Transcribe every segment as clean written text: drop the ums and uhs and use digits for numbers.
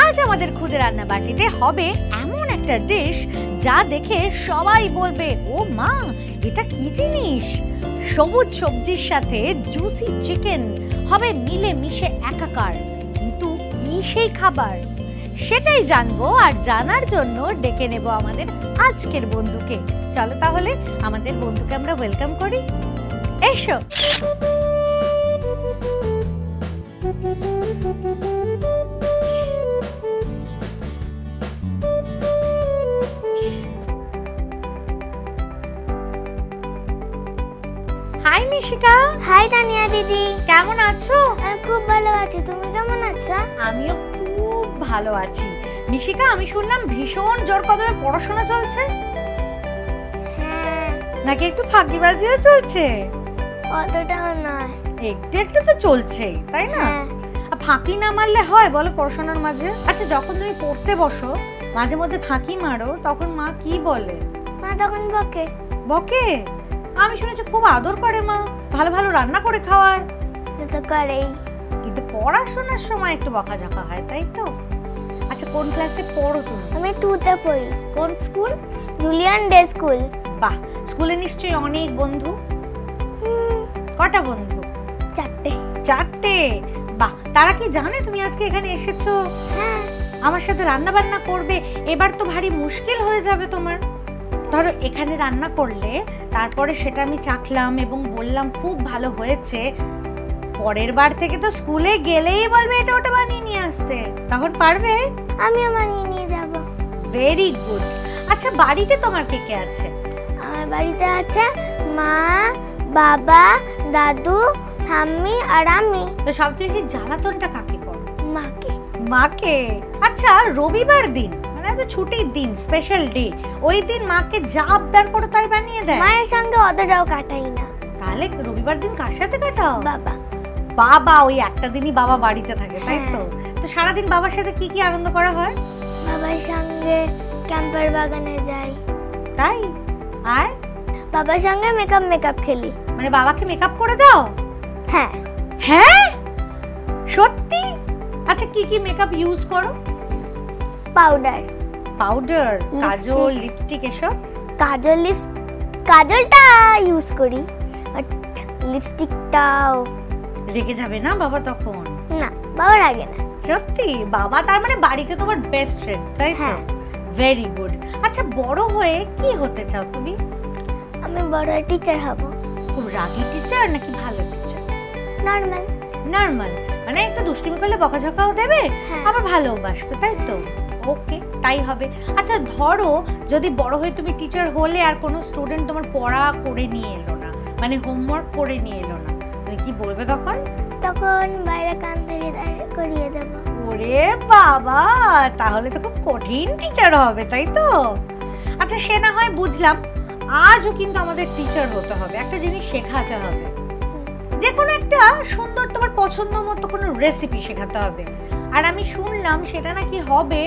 আজ আমাদের খুদে রান্না বাটিতে হবে এমন একটা ডিশ যা দেখে সবাই বলবে, ও মা, এটা কি জিনিস? সবুজ সবজির সাথে জুসি চিকেন হবে মিলে মিশে একাকার। কিন্তু কি সেই খাবার, সেটাই জানবো। আর জানার জন্য ডেকে নেব আমাদের আজকের বন্ধুকে। চলো তাহলে আমাদের বন্ধুকে আমরা ওয়েলকাম করি। এসো। হাই নিশিকা। হাই তানিয়া দিদি, কেমন আছো? আমি খুব ভালো আছি, তুমি কেমন আছো? আমিও খুব ভালো আছি। নিশিকা, আমি শুনলাম ভীষণ জোর কদমে পড়াশোনা চলছে। হ্যাঁ। নাকি একটু ফাঁকিবাজিও চলছে? অতটাও নয়, একটু একটু তো চলছেই, তাই না? ফাঁকি না মারলে হয় বলো পড়াশোনার মাঝে? আচ্ছা, যখন তুমি পড়তে বসো মাঝে মধ্যে ফাঁকি মারো, তখন মা কি বলে? মা তখন বকে। বকে? আমি শুনেছি খুব আদর করে মা, ভালো ভালো রান্না করে খাওয়ার। তো করেই, কিন্তু পড়াশোনার সময় একটু বকাঝকা হয়, তাই তো? আচ্ছা, কোন ক্লাসে পড়ো তুমি? আমি 2তে পড়ি। কোন স্কুল? Julian day school. বাহ, স্কুলে নিশ্চয়ই অনেক বন্ধু। কটা বন্ধু? 4টে। 4টে? বাহ, তারা কি জানে তুমি আজকে এখানে এসেছো? হ্যাঁ। আমার সাথে রান্না বান্না করবে? এবার তো ভারী মুশকিল হয়ে যাবে তোমার। ধরো এখানে রান্না করলে তারপরে সেটা আমি চাখলাম এবং বললাম খুব ভালো হয়েছে, পরের বার থেকে তো স্কুলে গেলেই বলবে এটা ওটা বানিয়ে নিয়ে আসতে। তখন পারবে? আমিও বানিয়ে নিয়ে যাব। Very good. আচ্ছা, বাড়িতে তোমার কে কে আছে? আমার বাড়িতে আছে মা, বাবা, দাদু, ঠাম্মি আর আমি। তো সবচেয়ে বেশি জ্বালাতনটা কাকে করো? মাকে। মাকে? আচ্ছা, রবিবার দিন মানে তো ছুটির দিন, স্পেশাল ডে, ওই দিন মাকে যা আবদার করো তাই বানিয়ে দেয়? মায়ের সঙ্গে অতটাও কাটাই না। তাহলে রবিবার দিন কার সাথে কাটাও? বাবা। বাবা, ওই একটা দিনই বাবা বাড়িতে থাকে, তাই তো? তো সারাদিন বাবার সাথে কি কি আনন্দ করা হয়? বাবার সঙ্গে ক্যাম্পার বাগানে যাই। তাই? আর বাবার সঙ্গে মেকআপ খেলি। মানে বাবাকে মেকআপ করে দাও? হ্যাঁ। হ্যাঁ, সত্যি? আচ্ছা, কি কি মেকআপ ইউজ করো? পাউডার, কাজল, লিপস্টিক এসব? কাজলটা ইউজ করি, বাট লিপস্টিকটাও। রেগে যাবে না বাবা তখন? না, বাবা রাগে না। সত্যি? বাবা তার মানে বাড়িতে তোমার বেস্ট ফ্রেন্ড, তাই তো? Very good. আচ্ছা, বড় হয়ে কি হতে চাও তুমি? আমি বড় টিচার হব। খুব রাগী টিচার নাকি ভালো টিচার? নরমাল মানে একটু দুষ্টুমি করলে বকাঝকাও দেবে, আবার ভালোবাসবে, তাই তো? ওকে, তাই হবে। আচ্ছা, ধরো যদি বড় হয়ে তুমি টিচার হলে আর কোনো স্টুডেন্ট তোমার পড়া করে নিয়ে এলো না, মানে হোমওয়ার্ক করে নিয়ে এলো না, তুমি কি বলবে তখন? তখন বাইরে কান ধরে করিয়ে দেব। ওরে বাবা, তাহলে তো খুব কঠিন টিচার হবে, তাই তো? আচ্ছা, সে না হয় বুঝলাম, আজও কিন্তু আমাদের টিচার হতে হবে, একটা জিনিস শেখাতে হবে, যে কোনো একটা সুন্দর তোমার পছন্দ মতো কোনো রেসিপি শেখাতে হবে। আর আমি শুনলাম সেটা নাকি হবে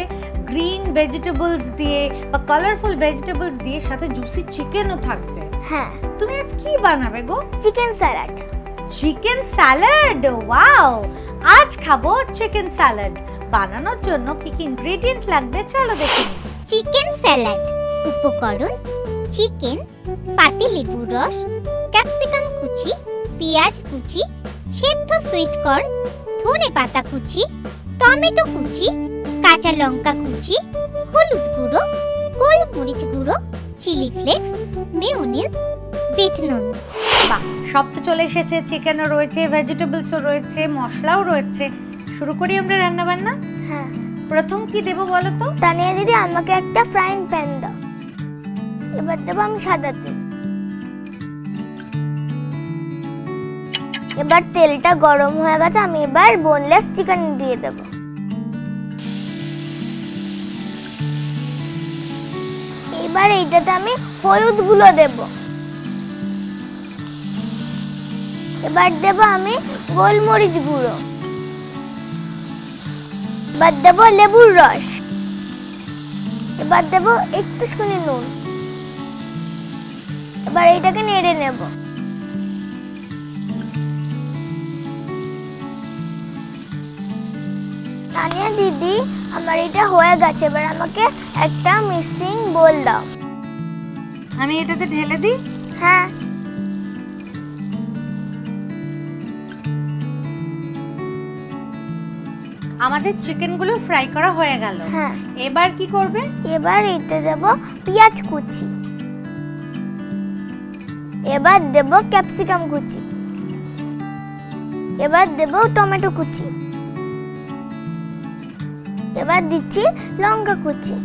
গ্রিন ভেজিটেবলস দিয়ে বা কালারফুল ভেজিটেবলস দিয়ে, সাথে জুসি চিকেনও থাকবে। হ্যাঁ। তুমি আজ কি বানাবে গো? Chicken salad. Chicken salad? Wow, আজ খাবো চিকেন স্যালাড। বানানোর জন্য কি কি ইনগ্রেডিয়েন্ট লাগবে চলো দেখে নিই। চিকেন স্যালাড উপকরণ: চিকেন, পাতিলেবুর রস, ক্যাপসিকাম কুচি, পেঁয়াজ কুচি, সেদ্ধ সুইট কর্ন, ধনেপাতা কুচি, টমেটো কুচি, কাঁচা লঙ্কা কুচি, হলুদ গুঁড়ো, গোলমরিচ গুঁড়ো, চিলি ফ্লেক্স, মেয়োনিজ, বিট নুন। বাহ, সব তো চলে এসেছে, চিকেনও রয়েছে, ভেজিটেবলসও রয়েছে, মশলাও রয়েছে। শুরু করি আমরা রান্না বান্না? হ্যাঁ। প্রথম কি দেব বলো তো? তানিয়া দিদি, আমাকে একটা ফ্রাইং প্যান দাও। এবার দেবো আমি সাদা তেল। এবার তেলটা গরম হয়ে গেছে, আমি এবার বোনলেস চিকেন দিয়ে দেব। এবার এইটাতে আমি হলুদ গুঁড়ো দেব। এবার দেব আমি গোলমরিচ গুঁড়ো। এবার দেব লেবুর রস। এবার দেব একটুখানি নুন। এবার এইটাকে নেড়ে নেব। তানিয়া দিদি, আমার এটা হয়ে গেছে, এবার আমাকে একটা মিক্সিং বোল দাও। আমি এটাতে ঢেলে দিই। হ্যাঁ। আমাদের চিকেনগুলো ফ্রাই করা হয়ে গেল। হ্যাঁ। এবার কি করবে? এবার এতে দেব পেঁয়াজ কুচি, এবার দেব ক্যাপসিকাম কুচি, এবার দেব টমেটো কুচি, এবার দিচ্ছি লঙ্কা কুচি,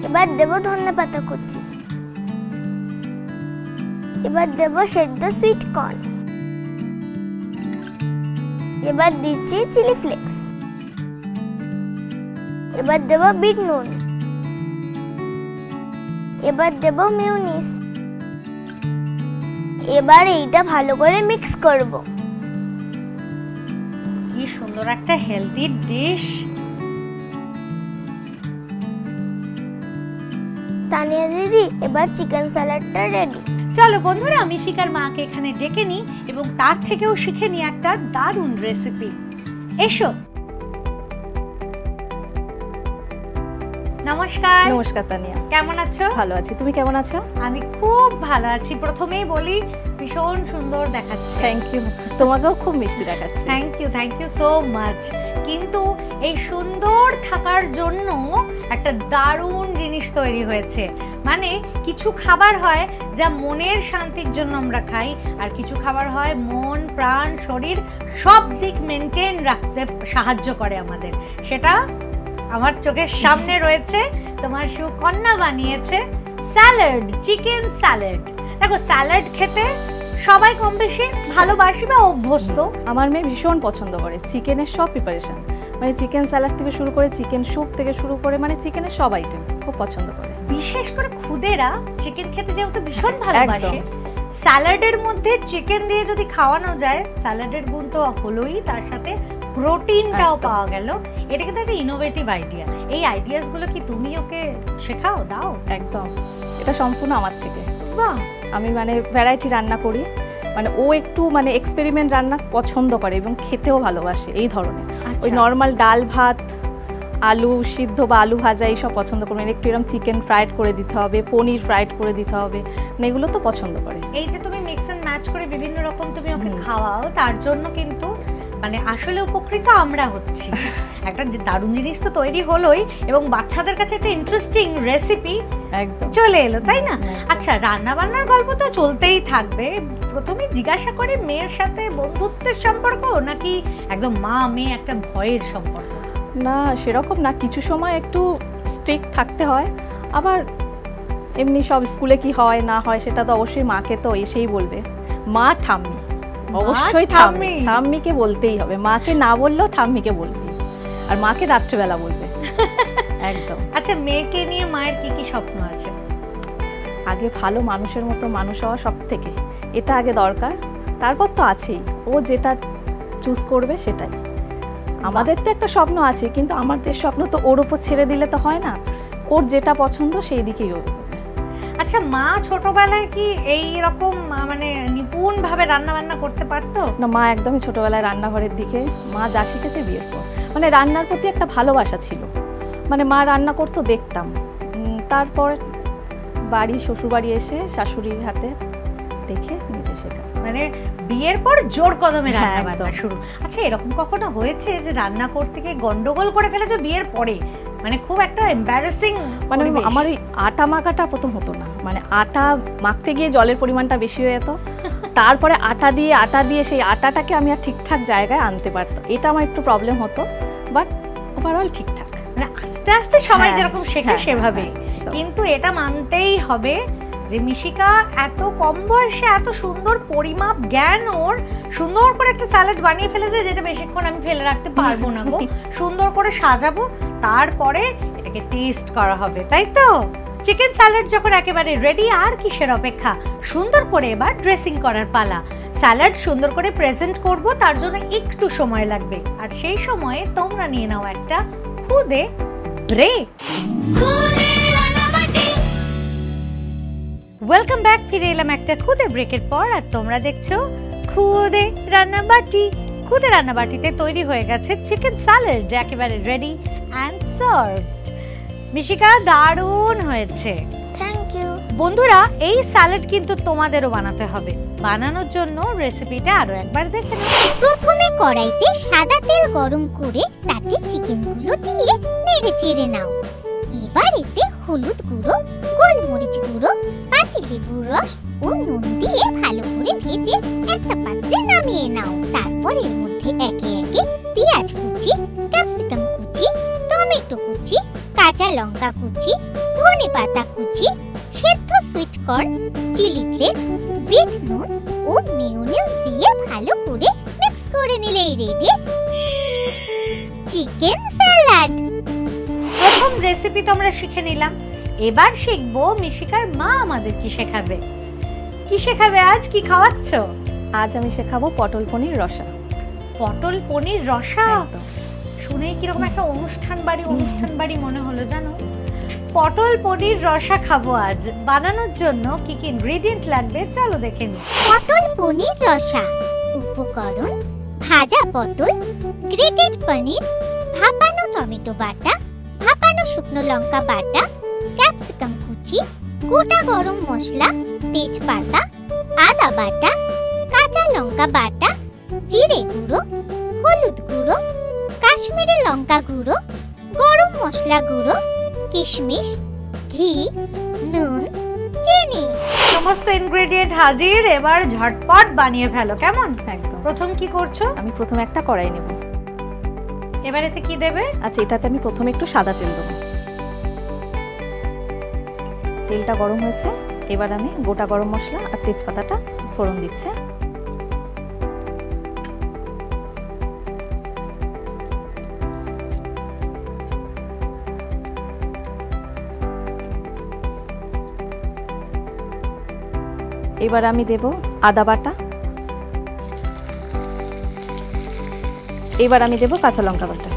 এবার দেব ধনেপাতা কুচি, এবার দেব সেদ্ধ সুইট কর্ন, এবার দিচ্ছি চিলি ফ্লেক্স, এবার দেব বিট নুন, এবার দেব মিউনিস। এবার এইটা ভালো করে মিক্স করব। কি সুন্দর একটা হেলদি ডিশ। তানিয়া দিদি, এবার চিকেন স্যালাডটা রেডি। চলো বন্ধুরা, আমি শিকার মাকে এখানে ডেকে নিই এবং তার থেকেও শিখে নিই একটা দারুণ রেসিপি। এসো। নমস্কার। নমস্কার তানিয়া, কেমন আছো? ভালো আছি, তুমি কেমন আছো? আমি খুব ভালো আছি। প্রথমেই বলি, ভীষণ সুন্দর দেখাচ্ছে। থ্যাংক ইউ, তোমাকেও খুব মিষ্টি দেখাচ্ছে। Thank you so much. কিন্তু এই সুন্দর থাকার জন্য একটা দারুণ জিনিস তৈরি হয়েছে। মানে কিছু খাবার হয় যা মনের শান্তির জন্য আমরা খাই, আর কিছু খাবার হয় মন, প্রাণ, শরীর সব দিক মেনটেন রাখতে সাহায্য করে আমাদের। সেটা আমার চোখের সামনে রয়েছে। তোমার সুকন্যা বানিয়েছে স্যালাড, চিকেন স্যালাড। দেখো, স্যালাড খেতে সবাই কম বেশি ভালোবাসি বা অভ্যস্ত। আমার মেয়ে ভীষণ পছন্দ করে চিকেনের সব প্রিপারেশন, মানে চিকেন স্যালাড থেকে শুরু করে চিকেন স্যুপ থেকে শুরু করে মানে চিকেনের সব আইটেম খুব পছন্দ করে। বিশেষ করে খুদেরা চিকেন খেতে যেহেতু ভীষণ ভালোবাসে, স্যালাডের মধ্যে চিকেন দিয়ে যদি খাওয়ানো যায়, স্যালাডের গুণ তো হলোই, তার সাথে প্রোটিনটাও পাওয়া গেল। এটা কিন্তু একটা ইনোভেটিভ আইডিয়া। এই আইডিয়াস গুলো কি তুমি ওকে শেখাও, দাও? একদম, এটা সম্পূর্ণ আমার থেকে। বাহ। আমি মানে ভ্যারাইটি রান্না করি, মানে ও একটু মানে এক্সপেরিমেন্ট রান্না পছন্দ করে এবং খেতেও ভালোবাসে এই ধরনের। ওই নর্মাল ডাল ভাত, আলু সিদ্ধ বা আলু ভাজা এইসব পছন্দ করবে, একটু এরকম চিকেন ফ্রাইড করে দিতে হবে, পনির ফ্রাইড করে দিতে হবে, মানে এগুলো তো পছন্দ করে। এই যে তুমি মিক্স এন্ড ম্যাচ করে বিভিন্ন রকম তুমি ওকে খাওয়াও, তার জন্য কিন্তু মানে আসলে উপকৃত আমরা হচ্ছি। একটা দারুণ জিনিস তো তৈরি হলোই, এবং বাচ্চাদের কাছে একটা ইন্টারেস্টিং রেসিপি একদম চলে এলো, তাই না? আচ্ছা, রান্না বান্নার গল্প তো চলতেই থাকবে। প্রথমে জিজ্ঞাসা করি, মেয়ের সাথে বন্ধুত্বের সম্পর্ক নাকি একদম মা মেয়ে একটা ভয়ের সম্পর্ক? না, সেরকম না, কিছু সময় একটু স্ট্রিক্ট থাকতে হয়, আবার এমনি সব স্কুলে কি হয় না হয় সেটা তো অবশ্যই মাকে তো এসেই বলবে। মা ঠাম্মি, অবশ্যই ঠাম্মি, ঠাম্মিকে বলতেই হবে, মাকে না বললেও ঠাম্মিকে বলবে, আর মাকে রাত্রেবেলা বলবে। একদম। আচ্ছা, মেয়েকে নিয়ে মায়ের কি কি স্বপ্ন আছে? আগে ভালো মানুষের মতো মানুষ হওয়া সব থেকে, এটা আগে দরকার, তারপর তো আছেই ও যেটা চুজ করবে সেটাই। আমাদের তো একটা স্বপ্ন আছে, কিন্তু আমাদের স্বপ্ন তো ওর উপর ছেড়ে দিলে তো হয় না, ওর যেটা পছন্দ সেই দিকেই ও। আচ্ছা, মা ছোটবেলায় কি এই রকম মানে নিপুণ ভাবে রান্না বান্না করতে পারতো? না, মা একদমই ছোটবেলায় রান্নাঘরের দিকে, মা যা শিখেছে বিয়ের পর, মানে রান্নার প্রতি একটা ভালোবাসা ছিল, মানে মা রান্না করতো দেখতাম, তারপর বাড়ি শ্বশুরবাড়ি এসে শাশুড়ির হাতে দেখে নিজে শেখা, মানে বিয়ের পর জোর কদমে রান্না বান্না শুরু। আচ্ছা, এরকম কখনো হয়েছে যে রান্না করতে গিয়ে গন্ডগোল করে ফেলেছো বিয়ের পরে? মানে খুব একটা এম্বারাসিং, মানে আমার ওই আটা মাখাটা প্রথম হতো না, মানে আটা মাখতে গিয়ে জলের পরিমাণটা বেশি হয়ে যেত, তারপরে আটা দিয়ে সেই আটাটাকে আমি আর ঠিকঠাক জায়গায় আনতে পারতাম, এটা আমার একটু প্রবলেম হতো, বাট ওভারঅল ঠিকঠাক। মানে আস্তে আস্তে সবাই যেরকম শেখে সেভাবেই। কিন্তু এটা মানতেই হবে যে মিশিকা এত কম বয়সে এত সুন্দর পরিমাপ জ্ঞান, ওর সুন্দর করে একটা স্যালাড বানিয়ে ফেলেছে, যেটা বেশিক্ষণ আমি ফেলে রাখতে পারবো না গো। সুন্দর করে সাজাবো, তারপরে এটাকে টেস্ট করা হবে, তাই তো? চিকেন স্যালাড যখন একেবারে রেডি, আর কিসের অপেক্ষা? সুন্দর করে এবার ড্রেসিং করার পালা। স্যালাড সুন্দর করে প্রেজেন্ট করব, তার জন্য একটু সময় লাগবে, আর সেই সময়ে তোমরা নিয়ে নাও একটা খুদে ব্রেক। ওয়েলকাম ব্যাক, ফিরে এলাম একটা খুদে ব্রেকের পর। আর তোমরা দেখছো খুদে রান্নাবাটি। খুদে রান্নাবাটিতে তৈরি হয়ে গেছে চিকেন স্যালাড, একেবারে রেডি অ্যান্ড সার্ভড। মিশিকা, দারুণ হয়েছে। Thank you. বন্ধুরা, এই স্যালাড কিন্তু তোমাদেরও বানাতে হবে। বানানোর জন্য রেসিপিটা আরো একবার দেখে নাও। প্রথমে কড়াইতে সাদা তেল গরম করে তাতে চিকেনগুলো দিয়ে নেড়ে চেড়ে নাও। এবার এতে হলুদ গুঁড়ো, গোলমরিচ গুঁড়ো, পাতিলেবুর রস ও নুন দিয়ে ভালো করে ভেজে একটা পাত্রে নামিয়ে নাও। তারপর এর মধ্যে একে একে পেঁয়াজ কুচি, ক্যাপসিকাম কুচি, টমেটো কুচি, কাঁচা লঙ্কা কুচি, ধনেপাতা কুচি, সেদ্ধ সুইট কর্ন, চিলি ফ্লেক্স, বিট নুন ও মেয়োনেজ দিয়ে ভালো করে মিক্স করে নিলেই রেডি চিকেন স্যালাড। প্রথম রেসিপি তোমরা শিখে নিলাম। এবার শিখবো মিশিকার মা আমাদের কি শেখাবে। কি শেখাবে আজ? কি খাওয়াচ্ছ? আজ আমি শেখাবো পটল পনির রসা। পটল পনির রসা শুনেই কিরকম একটা অনুষ্ঠান বাড়ি মনে হলো জানো। পটল পনির রসা খাবো আজ। বানানোর জন্য কি কি ইনগ্রেডিয়েন্ট লাগবে চলো দেখে নিই। পটল পনির রসা। উপকরণ: ভাজা পটল, গ্রেটেড পনির, ভাপানো টমেটো বাটা, ভাপানো শুকনো লঙ্কা বাটা, ক্যাপসিকাম কুচি, গোটা গরম মশলা, তেজপাতা, আদা বাটা, কাঁচা লঙ্কা বাটা, জিরে গুঁড়ো, হলুদ গুঁড়ো, কাশ্মীরি লঙ্কা গুঁড়ো, গরম মশলা গুঁড়ো, কিশমিশ, ঘি, নুন, চিনি। সমস্ত ইনগ্রেডিয়েন্ট হাজির। এবার ঝটপট বানিয়ে ফেলো, কেমন? একদম। প্রথম কি করছো? আমি প্রথমে একটা কড়াই নেব। এবার এতে কি দেবে? আচ্ছা, এটাতে আমি প্রথমে একটু সাদা তেল দেবো। তেলটা গরম হয়েছে, এবার আমি গোটা গরম মশলা আর তেজপাতাটা ফোড়ন দিচ্ছি। এবার আমি দেব আদা বাটা। এবার আমি দেব কাঁচা লঙ্কা বাটা।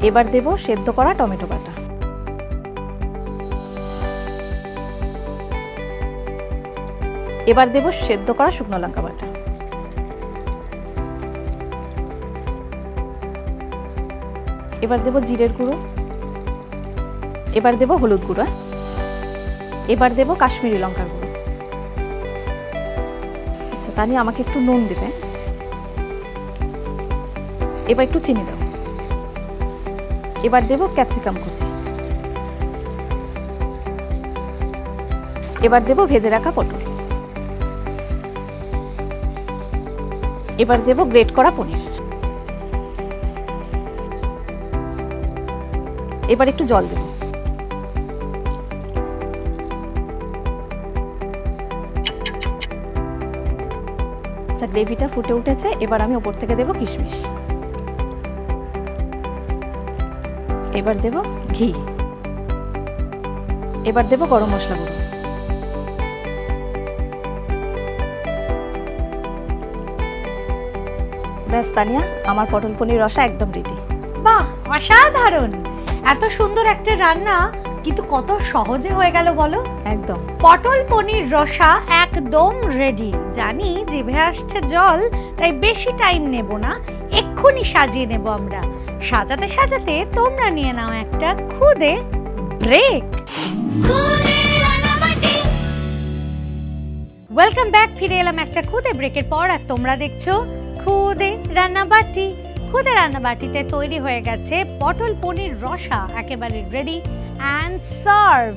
এবার দেব সেদ্ধ করা টমেটো বাটা। এবার দেব সেদ্ধ করা শুকনো লঙ্কা বাটা। এবার দেব জিরের গুঁড়ো। এবার দেব হলুদ গুঁড়ো। এবার দেব কাশ্মীরি লঙ্কার গুঁড়ো। আচ্ছা, তা নিয়ে আমাকে একটু নুন দেবে। এবার একটু চিনি দাও। এবার দেব ক্যাপসিকাম কুচি। এবার দেব ভেজে রাখা পটল। এবার দেব গ্রেট করা পনির। এবার একটু জল দেব। আচ্ছা, গ্রেভিটা ফুটে উঠেছে। এবার আমি ওপর থেকে দেব কিশমিশ। এবার দেব ঘি। এবার দেব গরম মশলা গুঁড়ো। ব্যাস তানিয়া, আমার পটল পনির রসা একদম রেডি। বাহ, অসাধারণ! এত সুন্দর একটা রান্না কিন্তু কত সহজে হয়ে গেল বলো। একদম। পটল পনির রসা একদম রেডি। জানি জিভে আসছে জল, তাই বেশি টাইম নেব না, এক্ষুনি সাজিয়ে নেব আমরা। সাজাতে সাজাতে তোমরা নিয়ে নাও একটা খুদে ব্রেক। ওয়েলকাম ব্যাক, ফিরে এলাম একটা খুদে ব্রেকের পর। আর তোমরা দেখছো খুদে রান্নাবাটি। খুদে রান্নাবাটিতে তৈরি হয়ে গেছে পটল পনির রসা, একেবারে রেডি অ্যান্ড সার্ভড।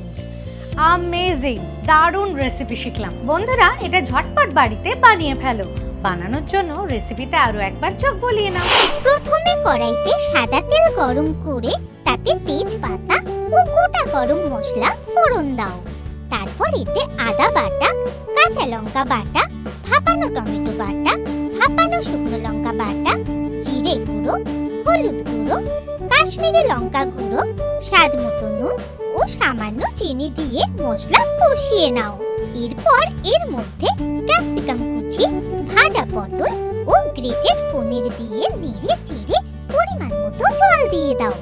অ্যামেজিং, দারুণ রেসিপি শিখলাম। বন্ধুরা, এটা ঝটপট বাড়িতে বানিয়ে ফেলো। বানানোর জন্য রেসিপিতে আরো একবার চোখ বলিয়ে নাও। প্রথমে কড়াইতে সাদা তেল গরম করে তাতে তেজপাতা ও গোটা গরম মশলা ফোড়ন দাও। তারপর এতে আদা বাটা, কাঁচা লঙ্কা বাটা, ভাপানো টমেটো বাটা, ভাপানো শুকনো লঙ্কা বাটা, জিরে গুঁড়ো, হলুদ গুঁড়ো, কাশ্মীরি লঙ্কা গুঁড়ো, স্বাদ মতো নুন ও সামান্য চিনি দিয়ে মশলা কষিয়ে নাও। এরপর এর মধ্যে ক্যাপসিকাম কুচি, ভাজা পটল ও গ্রেটেড পনির দিয়ে নেড়ে চেড়ে পরিমাণ মতো জল দিয়ে দাও।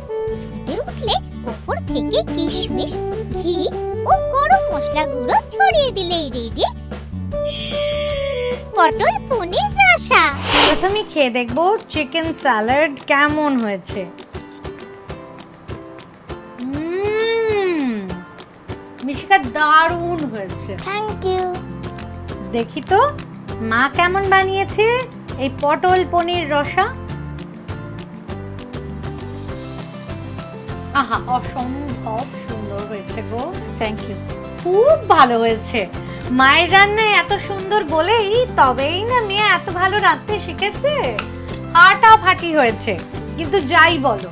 থেকে কিশমিশ, ঘি ও গরম মশলা গুঁড়ো ছড়িয়ে দিলেই রেডি পটল পনির রসা। প্রথমে খেয়ে দেখবো চিকেন স্যালাড কেমন হয়েছে। মিশিকা দারুণ হয়েছে। Thank you. দেখি তো মা কেমন বানিয়েছে এই পটল পনির রসা। আহা, অসম্ভব সুন্দর হয়েছে গো। Thank you. খুব ভালো হয়েছে। মায়ের রান্নায় এত সুন্দর বলেই তবেই না মেয়ে এত ভালো রাঁধতে শিখেছে। ফাটাফাটি হয়েছে। কিন্তু যাই বলো,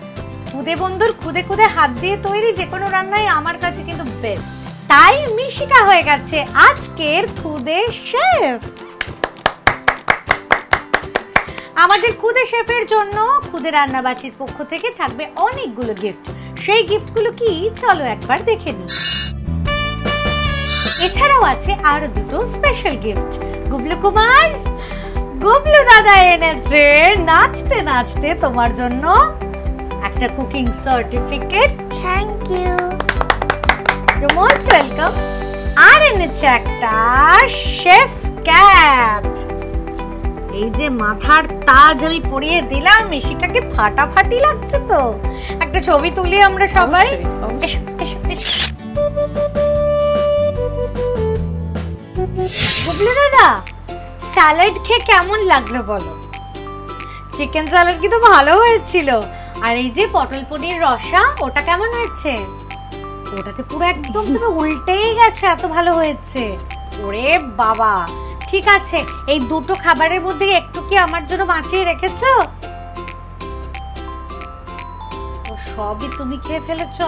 খুদে বন্ধুর খুদে খুদে হাত দিয়ে তৈরি যে কোনো রান্নাই আমার কাছে কিন্তু বেস্ট। তাই মিশিকা হয়ে গেছে আজকের খুদে শেফ। আমাদের খুদে শেফের জন্য খুদে রান্নাবাটির পক্ষ থেকে থাকবে অনেকগুলো গিফট। সেই গিফটগুলো কি চলো একবার দেখে নিই। এছাড়াও আছে আরো দুটো স্পেশাল গিফট। গুবলু কুমার, গুবলু দাদা এনেছে নাচতে নাচতে তোমার জন্য একটা cooking certificate. Thank you. You most welcome. আর এনেছে একটা শেফ ক্যাপ। এই যে মাথার তাজ আমি পরিয়ে দিলাম, মিশিকাকে ফাটাফাটি লাগছে তো। একটা ছবি তুলি আমরা সবাই। এসো এসো এসো। গুবলু দাদা, স্যালাড খেয়ে কেমন লাগলো বলো? চিকেন স্যালাড কি তো ভালো হয়েছিল। আর এই যে পটল পনির রসা, ওটা কেমন হয়েছে? ওটাতে পুরো একদম তুমি উল্টেই গেছে, এত ভালো হয়েছে। ওরে বাবা, ঠিক আছে। এই দুটো খাবারের মধ্যে একটু কি আমার জন্য বাঁচিয়ে রেখেছো? ও সবই তুমি খেয়ে ফেলেছো।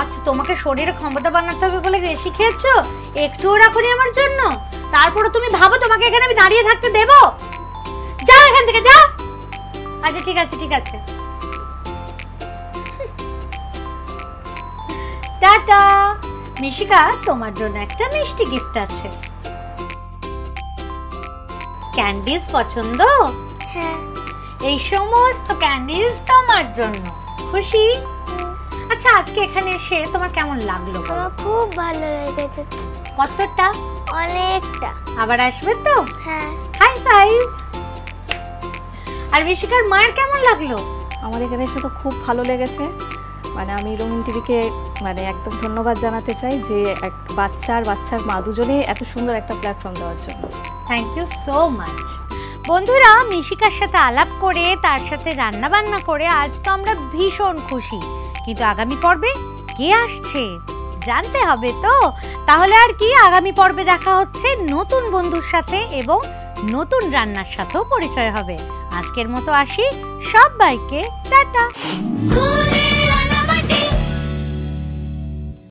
আচ্ছা, তোমাকে শরীরে ক্ষমতা বানাতে হবে বলে বেশি খেয়েছো, একটুও রাখোনি আমার জন্য। তারপরে তুমি ভাবো তোমাকে এখানে আমি দাঁড়িয়ে থাকতে দেব? যাও এখান থেকে, যাও। আচ্ছা ঠিক আছে ঠিক আছে, টাটা। মিশিকা, তোমার জন্য একটা মিষ্টি গিফট আছে। ক্যান্ডিজ পছন্দ? হ্যাঁ। এই সমস্ত ক্যান্ডিজ তোমার জন্য। খুশি? আচ্ছা, আজকে এখানে এসে তোমার কেমন লাগলো? আমার খুব ভালো লেগেছে। কতটা? অনেকটা। আবার আসবে তো? হ্যাঁ। High five. আর মিশিকার মায়ের কেমন লাগলো? আমার এখানে এসে তো খুব ভালো লেগেছে। মানে আমি রঙিন টিভিকে মানে একদম ধন্যবাদ জানাতে চাই যে এক বাচ্চার মা দুজনে এত সুন্দর একটা প্ল্যাটফর্ম দেওয়ার জন্য। Thank you so much. বন্ধুরা, মিশিকার সাথে আলাপ করে তার সাথে রান্না বান্না করে আজ তো আমরা ভীষণ খুশি। কিন্তু আগামী পর্বে কে আসছে জানতে হবে তো। তাহলে আর কি, আগামী পর্বে দেখা হচ্ছে নতুন বন্ধুর সাথে এবং নতুন রান্নার সাথেও পরিচয় হবে। আজকের মতো আসি, সবাইকে টাটা।